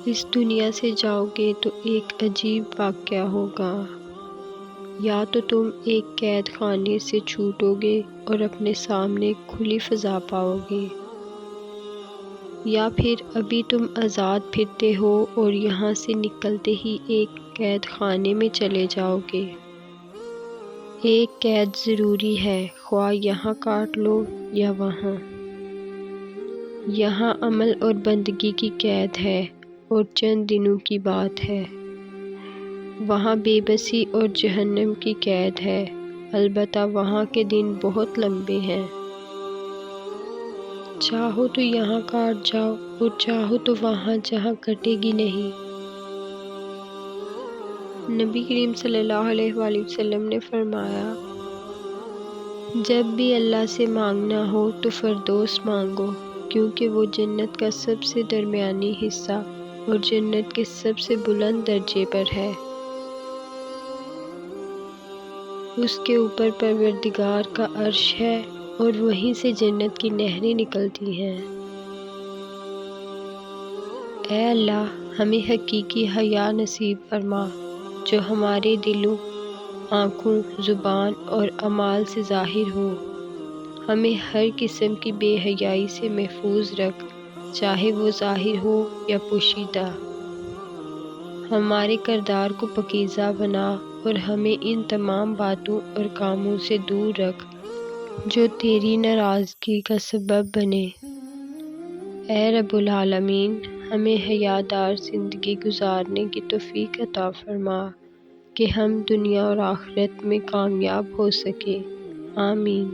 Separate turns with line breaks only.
اس دنیا سے جاؤ گے تو ایک عجیب واقعہ ہوگا۔ یا تو تم ایک قید خانے سے چھوٹو گے اور اپنے سامنے کھلی فضا پاؤ گے، یا پھر ابھی تم آزاد پھرتے ہو اور یہاں سے نکلتے ہی ایک قید خانے میں چلے جاؤ گے۔ ایک قید ضروری ہے، خواہ یہاں کاٹ لو یا وہاں۔ یہاں عمل اور بندگی کی قید ہے اور چند دنوں کی بات ہے، وہاں بے بسی اور جہنم کی قید ہے، البتہ وہاں کے دن بہت لمبے ہیں۔ چاہو تو یہاں کاٹ جاؤ اور چاہو تو وہاں جہاں کٹے گی نہیں۔ نبی کریم صلی اللہ علیہ وآلہ وسلم نے فرمایا، جب بھی اللہ سے مانگنا ہو تو فردوس مانگو، کیونکہ وہ جنت کا سب سے درمیانی حصہ اور جنت کے سب سے بلند درجے پر ہے۔ اس کے اوپر پروردگار کا عرش ہے اور وہیں سے جنت کی نہریں نکلتی ہیں۔ اے اللہ، ہمیں حقیقی حیا نصیب فرما جو ہمارے دلوں، آنکھوں، زبان اور اعمال سے ظاہر ہو۔ ہمیں ہر قسم کی بے حیائی سے محفوظ رکھ، چاہے وہ ظاہر ہو یا پوشیدہ۔ ہمارے کردار کو پاکیزہ بنا اور ہمیں ان تمام باتوں اور کاموں سے دور رکھ جو تیری ناراضگی کا سبب بنے۔ اے رب العالمین، ہمیں حیادار زندگی گزارنے کی توفیق عطا فرما کہ ہم دنیا اور آخرت میں کامیاب ہو سکیں۔ آمین۔